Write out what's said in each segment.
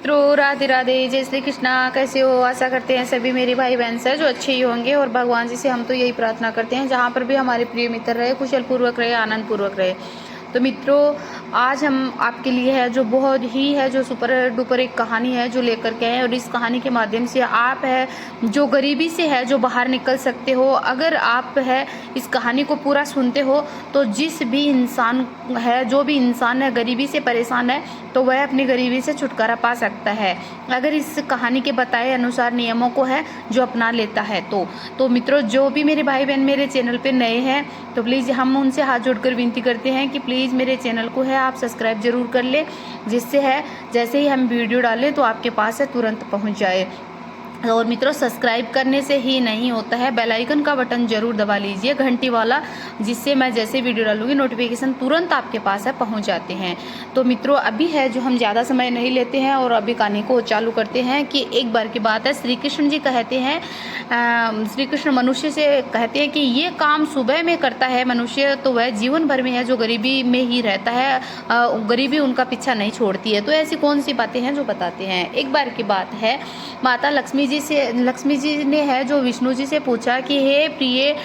मित्रों, राधे राधे, जय श्री कृष्णा। कैसे हो? आशा करते हैं सभी मेरे भाई बहन से जो अच्छे ही होंगे। और भगवान जी से हम तो यही प्रार्थना करते हैं जहाँ पर भी हमारे प्रिय मित्र रहे, कुशल पूर्वक रहे, आनंद पूर्वक रहे। तो मित्रों, आज हम आपके लिए है जो बहुत ही है जो सुपर डुपर एक कहानी है जो लेकर के आए। और इस कहानी के माध्यम से आप है जो गरीबी से है जो बाहर निकल सकते हो। अगर आप है इस कहानी को पूरा सुनते हो तो जिस भी इंसान है, जो भी इंसान है गरीबी से परेशान है, तो वह अपनी गरीबी से छुटकारा पा सकता है अगर इस कहानी के बताए अनुसार नियमों को है जो अपना लेता है। तो मित्रों, जो भी मेरे भाई बहन मेरे चैनल पे नए हैं तो प्लीज़ हम उनसे हाथ जोड़कर विनती करते हैं कि प्लीज़ मेरे चैनल को है आप सब्सक्राइब जरूर कर ले, जिससे है जैसे ही हम वीडियो डालें तो आपके पास है तुरंत पहुंच जाए। और मित्रों, सब्सक्राइब करने से ही नहीं होता है, बेल आइकन का बटन जरूर दबा लीजिए घंटी वाला, जिससे मैं जैसे वीडियो डालूंगी नोटिफिकेशन तुरंत आपके पास है पहुंच जाते हैं। तो मित्रों, अभी है जो हम ज़्यादा समय नहीं लेते हैं और अभी कहानी को चालू करते हैं। कि एक बार की बात है, श्री कृष्ण जी कहते हैं, श्री कृष्ण मनुष्य से कहते हैं कि ये काम सुबह में करता है मनुष्य तो वह जीवन भर में है जो गरीबी में ही रहता है, गरीबी उनका पीछा नहीं छोड़ती है। तो ऐसी कौन सी बातें हैं जो बताते हैं। एक बार की बात है, माता लक्ष्मी जी ने है जो विष्णु जी से पूछा कि हे प्रिय,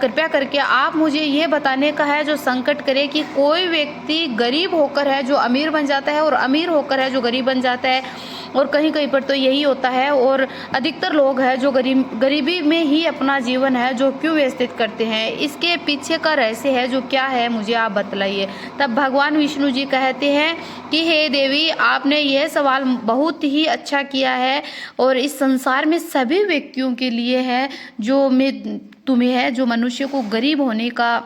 कृपया करके आप मुझे ये बताने का है जो संकट करे कि कोई व्यक्ति गरीब होकर है जो अमीर बन जाता है और अमीर होकर है जो गरीब बन जाता है। और कहीं कहीं पर तो यही होता है। और अधिकतर लोग हैं जो गरीबी में ही अपना जीवन है जो क्यों व्यतीत करते हैं। इसके पीछे का रहस्य है जो क्या है, मुझे आप बतलाइए। तब भगवान विष्णु जी कहते हैं कि हे देवी, आपने यह सवाल बहुत ही अच्छा किया है और इस संसार में सभी व्यक्तियों के लिए है जो मैं तुम्हें है जो मनुष्य को गरीब होने का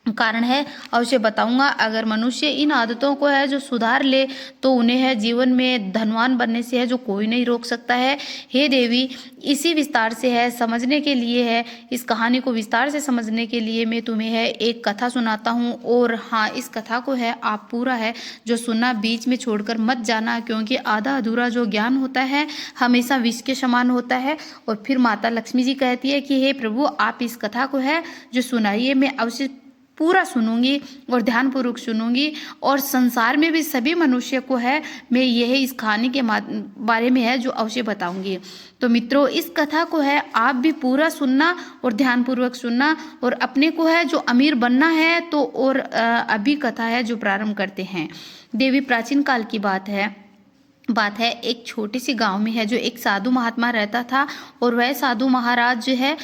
कारण है अवश्य बताऊंगा। अगर मनुष्य इन आदतों को है जो सुधार ले तो उन्हें है जीवन में धनवान बनने से है जो कोई नहीं रोक सकता है। हे देवी, इसी विस्तार से है समझने के लिए है, इस कहानी को विस्तार से समझने के लिए मैं तुम्हें है एक कथा सुनाता हूँ। और हाँ, इस कथा को है आप पूरा है जो सुनना बीच में छोड़कर मत जाना, क्योंकि आधा अधूरा जो ज्ञान होता है हमेशा विष के समान होता है। और फिर माता लक्ष्मी जी कहती है कि हे प्रभु, आप इस कथा को है जो सुनाइए, मैं अवश्य पूरा सुनूंगी और ध्यानपूर्वक सुनूंगी। और संसार में भी सभी मनुष्य को है मैं यह इस कहानी के बारे में है जो अवश्य बताऊंगी। तो मित्रों, इस कथा को है आप भी पूरा सुनना और ध्यानपूर्वक सुनना। और अपने को है जो अमीर बनना है तो और अभी कथा है जो प्रारंभ करते हैं। देवी, प्राचीन काल की बात है एक छोटी सी गांव में है जो एक साधु महात्मा रहता था। और वह साधु महाराज जो है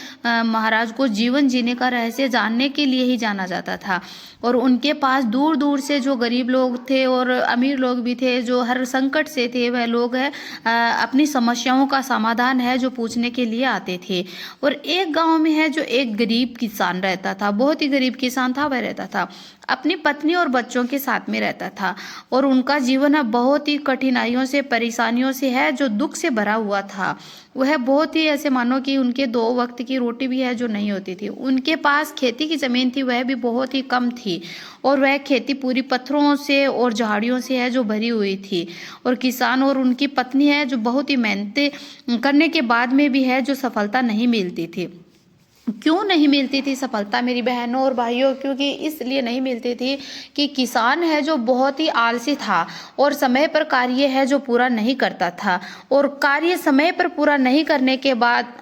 महाराज को जीवन जीने का रहस्य जानने के लिए ही जाना जाता था। और उनके पास दूर दूर से जो गरीब लोग थे और अमीर लोग भी थे जो हर संकट से थे, वह लोग है अपनी समस्याओं का समाधान है जो पूछने के लिए आते थे। और एक गांव में है जो एक गरीब किसान रहता था, बहुत ही गरीब किसान था। वह रहता था अपनी पत्नी और बच्चों के साथ में रहता था। और उनका जीवन है बहुत ही कठिनाइयों से, परेशानियों से है जो दुख से भरा हुआ था। वह बहुत ही ऐसे मानो कि उनके 2 वक्त की रोटी भी है जो नहीं होती थी। उनके पास खेती की जमीन थी, वह भी बहुत ही कम थी। और वह खेती पूरी पत्थरों से और झाड़ियों से है जो भरी हुई थी। और किसान और उनकी पत्नी है जो बहुत ही मेहनत करने के बाद में भी है जो सफलता नहीं मिलती थी। क्यों नहीं मिलती थी सफलता मेरी बहनों और भाइयों? क्योंकि इसलिए नहीं मिलती थी कि किसान है जो बहुत ही आलसी था और समय पर कार्य है जो पूरा नहीं करता था। और कार्य समय पर पूरा नहीं करने के बाद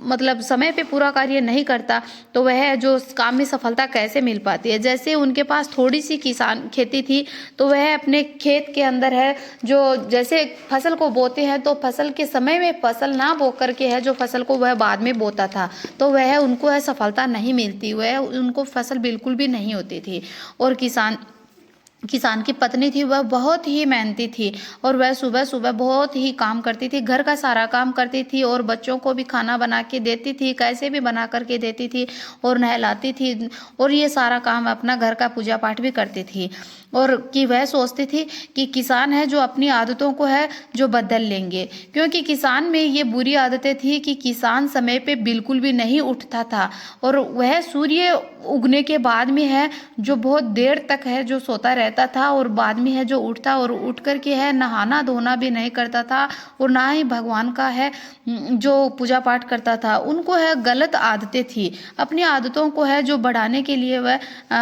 मतलब समय पे पूरा कार्य नहीं करता तो वह जो काम में सफलता कैसे मिल पाती है। जैसे उनके पास थोड़ी सी किसान खेती थी तो वह अपने खेत के अंदर है जो जैसे फसल को बोते हैं तो फसल के समय में फसल ना बो करके है जो फसल को वह बाद में बोता था, तो वह उनको है सफलता नहीं मिलती, वह उनको फसल बिल्कुल भी नहीं होती थी। और किसान की पत्नी थी, वह बहुत ही मेहनती थी और वह सुबह सुबह बहुत ही काम करती थी, घर का सारा काम करती थी और बच्चों को भी खाना बना के देती थी, कैसे भी बना करके देती थी और नहलाती थी। और ये सारा काम अपना घर का पूजा पाठ भी करती थी। और कि वह सोचती थी कि किसान है जो अपनी आदतों को है जो बदल लेंगे, क्योंकि किसान में ये बुरी आदतें थी कि किसान समय पे बिल्कुल भी नहीं उठता था। और वह सूर्य उगने के बाद में है जो बहुत देर तक है जो सोता रहता था और बाद में है जो उठता और उठ कर के है नहाना धोना भी नहीं करता था और ना ही भगवान का है जो पूजा पाठ करता था। उनको है गलत आदतें थी, अपनी आदतों को है जो बढ़ाने के लिए वह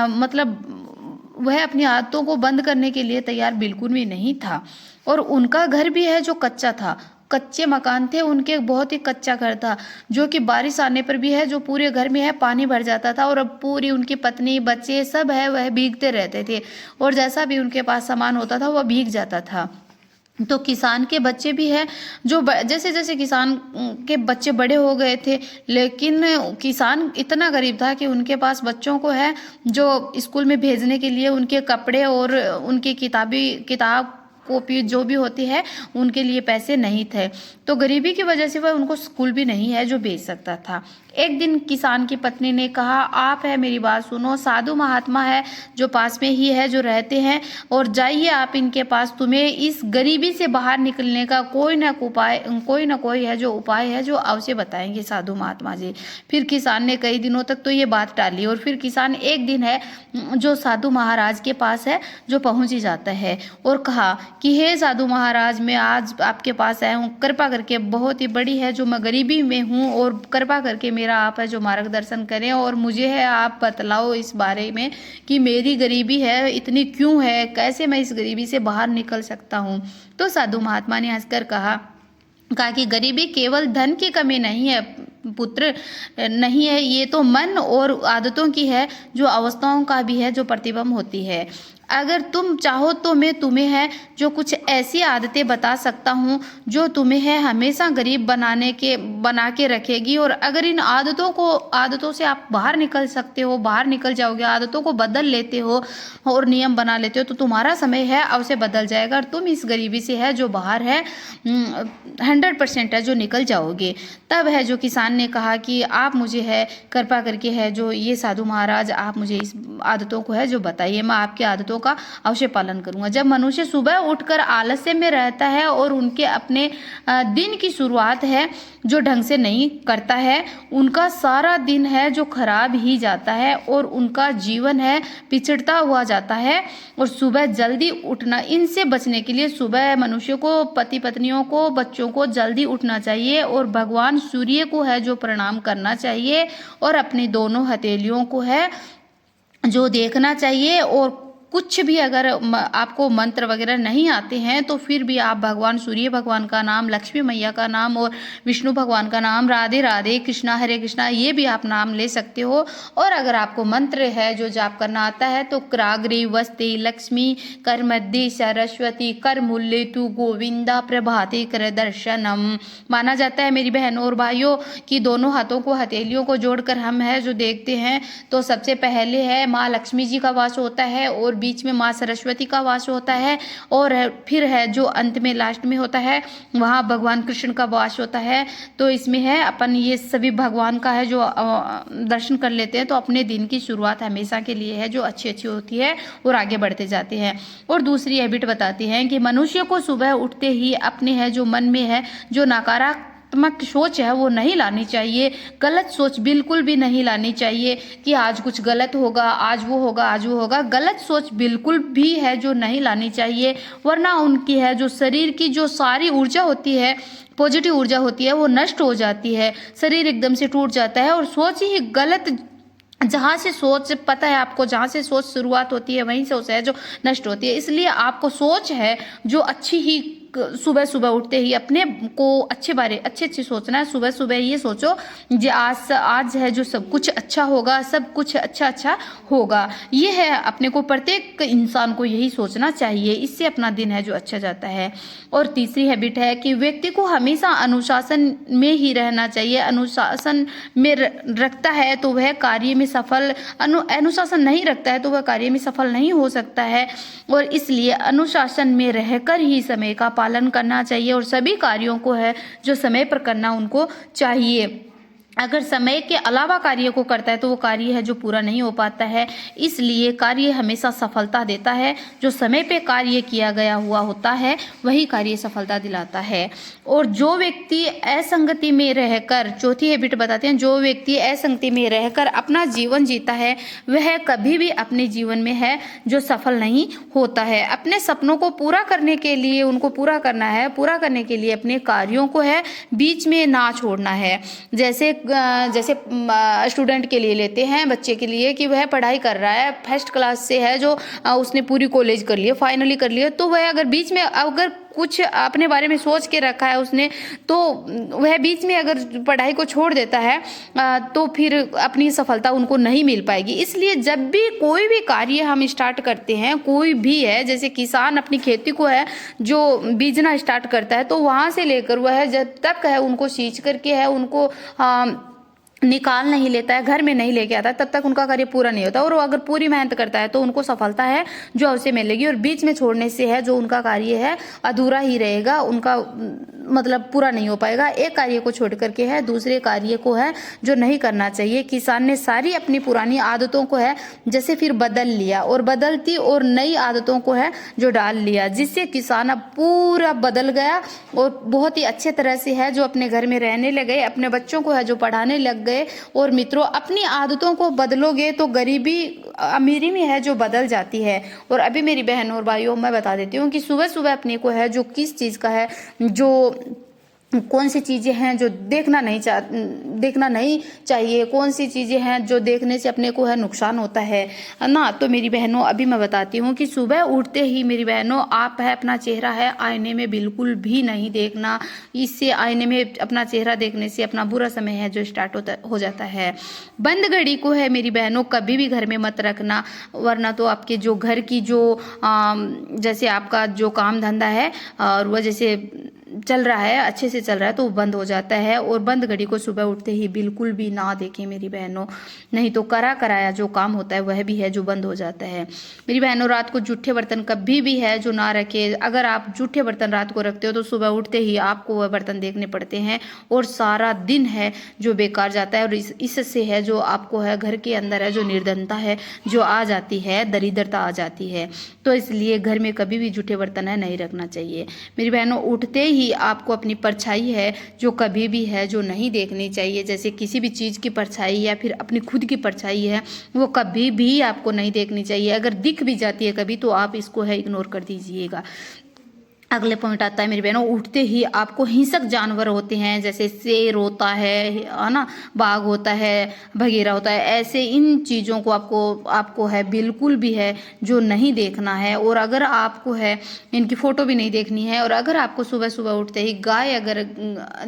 मतलब वह अपनी आदतों को बंद करने के लिए तैयार बिल्कुल भी नहीं था। और उनका घर भी है जो कच्चा था, कच्चे मकान थे उनके, बहुत ही कच्चा घर था, जो कि बारिश आने पर भी है जो पूरे घर में है पानी भर जाता था। और अब पूरी उनकी पत्नी बच्चे सब है वह भीगते रहते थे, और जैसा भी उनके पास सामान होता था वह भीग जाता था। तो किसान के बच्चे भी है जो जैसे जैसे किसान के बच्चे बड़े हो गए थे, लेकिन किसान इतना गरीब था कि उनके पास बच्चों को है जो स्कूल में भेजने के लिए उनके कपड़े और उनकी किताब कॉपी जो भी होती है उनके लिए पैसे नहीं थे। तो गरीबी की वजह से वह उनको स्कूल भी नहीं है जो भेज सकता था। एक दिन किसान की पत्नी ने कहा, आप है मेरी बात सुनो, साधु महात्मा है जो पास में ही है जो रहते हैं, और जाइए आप इनके पास, तुम्हें इस गरीबी से बाहर निकलने का कोई ना कोई है जो उपाय है जो अवश्य बताएंगे साधु महात्मा जी। फिर किसान ने कई दिनों तक तो ये बात टाली, और फिर किसान एक दिन है जो साधु महाराज के पास है जो पहुंच ही जाता है और कहा कि हे साधु महाराज, मैं आज आपके पास आया हूँ, कृपा करके, बहुत ही बड़ी है जो मैं गरीबी में हूँ, और कृपा करके मेरा आप है जो मार्गदर्शन करें, और मुझे है आप बतलाओ इस बारे में कि मेरी गरीबी है इतनी क्यों है, कैसे मैं इस गरीबी से बाहर निकल सकता हूँ। तो साधु महात्मा ने हंसकर कहा कि गरीबी केवल धन की कमी नहीं है पुत्र, नहीं है, ये तो मन और आदतों की है जो अवस्थाओं का भी है जो प्रतिबिंब होती है। अगर तुम चाहो तो मैं तुम्हें है जो कुछ ऐसी आदतें बता सकता हूँ जो तुम्हें है हमेशा गरीब बना के रखेगी, और अगर इन आदतों से आप बाहर निकल सकते हो, बाहर निकल जाओगे, आदतों को बदल लेते हो और नियम बना लेते हो, तो तुम्हारा समय है अवश्य बदल जाएगा और तुम इस गरीबी से है जो बाहर है 100% है जो निकल जाओगे। तब है जो किसान ने कहा कि आप मुझे है कृपा करके है जो ये साधु महाराज, आप मुझे इस आदतों को है जो बताइए, मैं आपकी आदतों का अवश्य पालन करूंगा। जब मनुष्य सुबह उठकर आलस्य में रहता है और उनके अपने दिन की शुरुआत है जो ढंग से नहीं करता है, उनका सारा दिन है जो खराब ही जाता है और उनका जीवन है पिछड़ता हुआ जाता है। और सुबह जल्दी उठना, इनसे बचने के लिए सुबह मनुष्य को, पति पत्नियों को, बच्चों को जल्दी उठना चाहिए और भगवान सूर्य को है जो प्रणाम करना चाहिए, और अपनी दोनों हथेलियों को है जो देखना चाहिए। और कुछ भी अगर आपको मंत्र वगैरह नहीं आते हैं तो फिर भी आप भगवान सूर्य भगवान का नाम, लक्ष्मी मैया का नाम और विष्णु भगवान का नाम, राधे राधे, कृष्णा हरे कृष्णा, ये भी आप नाम ले सकते हो। और अगर आपको मंत्र है जो जाप करना आता है तो क्राग्री वस्ते लक्ष्मी कर मध्य सरस्वती कर मूल्य तू गोविंदा प्रभाते कर दर्शनम। माना जाता है मेरी बहनों और भाइयों कि दोनों हाथों को, हथेलियों को जोड़कर हम है जो देखते हैं तो सबसे पहले है माँ लक्ष्मी जी का वास होता है और बीच में माँ सरस्वती का वास होता है, और फिर है जो अंत में लास्ट में होता है वहाँ भगवान कृष्ण का वास होता है। तो इसमें है अपन ये सभी भगवान का है जो दर्शन कर लेते हैं तो अपने दिन की शुरुआत हमेशा के लिए है जो अच्छी अच्छी होती है और आगे बढ़ते जाते हैं। और दूसरी हैबिट बताती हैं कि मनुष्य को सुबह उठते ही अपने है जो मन में है जो नकारात्मक सोच है वो नहीं लानी चाहिए, गलत सोच बिल्कुल भी नहीं लानी चाहिए कि आज कुछ गलत होगा, आज वो होगा, आज वो होगा, गलत सोच बिल्कुल भी है जो नहीं लानी चाहिए, वरना उनकी है जो शरीर की जो सारी ऊर्जा होती है, पॉजिटिव ऊर्जा होती है, वो नष्ट हो जाती है, शरीर एकदम से टूट जाता है। और सोच ही गलत, जहाँ से सोच, पता है आपको, जहाँ से सोच शुरुआत होती है वहीं से सोच है जो नष्ट होती है। इसलिए आपको सोच है जो अच्छी ही, सुबह सुबह उठते ही अपने को अच्छे सोचना है। सुबह सुबह ये सोचो कि आज है जो सब कुछ अच्छा होगा, सब कुछ अच्छा होगा। ये है अपने को, प्रत्येक इंसान को यही सोचना चाहिए, इससे अपना दिन है जो अच्छा जाता है। और तीसरी हैबिट है कि व्यक्ति को हमेशा अनुशासन में ही रहना चाहिए। अनुशासन में रखता है तो वह कार्य में सफल, अनुशासन नहीं रखता है तो वह कार्य में सफल नहीं हो सकता है। और इसलिए अनुशासन में रहकर ही समय का पालन करना चाहिए और सभी कार्यों को है जो समय पर करना उनको चाहिए। अगर समय के अलावा कार्य को करता है तो वो कार्य है जो पूरा नहीं हो पाता है। इसलिए कार्य हमेशा सफलता देता है, जो समय पे कार्य किया गया हुआ होता है वही कार्य सफलता दिलाता है। और जो व्यक्ति असंगति में रहकर, चौथी हैबिट बताते हैं, जो व्यक्ति असंगति में रहकर अपना जीवन जीता है वह कभी भी अपने जीवन में है जो सफल नहीं होता है। अपने सपनों को पूरा करने के लिए, उनको पूरा करना है, पूरा करने के लिए अपने कार्यों को है बीच में ना छोड़ना है। जैसे स्टूडेंट के लिए लेते हैं, बच्चे के लिए, कि वह पढ़ाई कर रहा है, फर्स्ट क्लास से है जो उसने पूरी कॉलेज कर लिया, फाइनली कर लिया, तो वह अगर बीच में अगर कुछ अपने बारे में सोच के रखा है उसने, तो वह बीच में अगर पढ़ाई को छोड़ देता है तो फिर अपनी सफलता उनको नहीं मिल पाएगी। इसलिए जब भी कोई भी कार्य हम स्टार्ट करते हैं, कोई भी है, जैसे किसान अपनी खेती को है जो बीजना स्टार्ट करता है, तो वहाँ से लेकर वह जब तक है उनको सींच करके है उनको निकाल नहीं लेता है, घर में नहीं लेके आता, तब तक उनका कार्य पूरा नहीं होता। और वो अगर पूरी मेहनत करता है तो उनको सफलता है जो उसे मिलेगी, और बीच में छोड़ने से है जो उनका कार्य है अधूरा ही रहेगा, उनका मतलब पूरा नहीं हो पाएगा। एक कार्य को छोड़ करके है दूसरे कार्य को है जो नहीं करना चाहिए। किसान ने सारी अपनी पुरानी आदतों को है जैसे फिर बदल लिया, और बदलती और नई आदतों को है जो डाल लिया, जिससे किसान अब पूरा बदल गया और बहुत ही अच्छे तरह से है जो अपने घर में रहने लगे, अपने बच्चों को है जो पढ़ाने लग गए। और मित्रों, अपनी आदतों को बदलोगे तो गरीबी अमीरी में है जो बदल जाती है। और अभी मेरी बहनों और भाइयों, मैं बता देती हूँ कि सुबह सुबह अपने को है जो किस चीज़ का है, जो कौन सी चीज़ें हैं जो देखना नहीं चाहिए, कौन सी चीज़ें हैं जो देखने से अपने को है नुकसान होता है ना। तो मेरी बहनों, अभी मैं बताती हूँ कि सुबह उठते ही मेरी बहनों आप है अपना चेहरा है आईने में बिल्कुल भी नहीं देखना। इससे आईने में अपना चेहरा देखने से अपना बुरा समय है जो स्टार्ट हो जाता है। बंद घड़ी को है मेरी बहनों कभी भी घर में मत रखना, वरना तो आपके जो घर की जो जैसे आपका जो काम धंधा है और वह जैसे चल रहा है, अच्छे से चल रहा है, तो वो बंद हो जाता है। और बंद घड़ी को सुबह उठते ही बिल्कुल भी ना देखें मेरी बहनों, नहीं तो कराया जो काम होता है वह भी है जो बंद हो जाता है। मेरी बहनों, रात को जूठे बर्तन कभी भी है जो ना रखें। अगर आप जूठे बर्तन रात को रखते हो तो सुबह उठते ही आपको वह बर्तन देखने पड़ते हैं और सारा दिन है जो बेकार जाता है। और इससे है जो आपको है घर के अंदर है जो निर्धनता है जो आ जाती है, दरिद्रता आ जाती है। तो इसलिए घर में कभी भी जूठे बर्तन है नहीं रखना चाहिए। मेरी बहनों, उठते ही आपको अपनी परछाई है जो कभी भी है जो नहीं देखनी चाहिए। जैसे किसी भी चीज़ की परछाई या फिर अपनी खुद की परछाई है वो कभी भी आपको नहीं देखनी चाहिए। अगर दिख भी जाती है कभी तो आप इसको है इग्नोर कर दीजिएगा। अगले पॉइंट आता है मेरी बहनों, उठते ही आपको हिंसक जानवर होते हैं, जैसे शेर होता है ना, बाघ होता है, बघेरा होता है, ऐसे इन चीज़ों को आपको है बिल्कुल भी है जो नहीं देखना है। और अगर आपको है इनकी फ़ोटो भी नहीं देखनी है। और अगर आपको सुबह सुबह उठते ही गाय अगर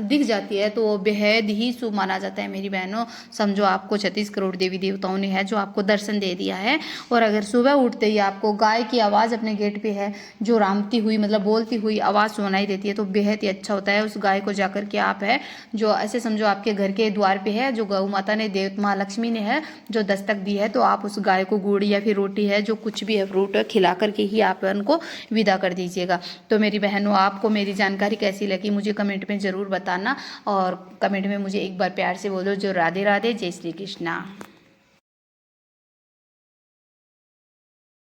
दिख जाती है तो वो बेहद ही शुभ माना जाता है मेरी बहनों। समझो आपको 36 करोड़ देवी देवताओं ने है जो आपको दर्शन दे दिया है। और अगर सुबह उठते ही आपको गाय की आवाज़ अपने गेट पे है जो रामती हुई मतलब बोलती हुई आवाज़ सुनाई देती है तो बेहद ही अच्छा होता है। उस गाय को जाकर के आप है जो ऐसे समझो आपके घर के द्वार पे है जो गौ माता ने महालक्ष्मी ने है जो दस्तक दी है, तो आप उस गाय को गुड़ या फिर रोटी है जो कुछ भी है फ्रूट खिला करके ही आप उनको विदा कर दीजिएगा। तो मेरी बहनों, आपको मेरी जानकारी कैसी लगी मुझे कमेंट में ज़रूर बताना, और कमेंट में मुझे एक बार प्यार से बोलो जो राधे राधे, जय श्री कृष्णा।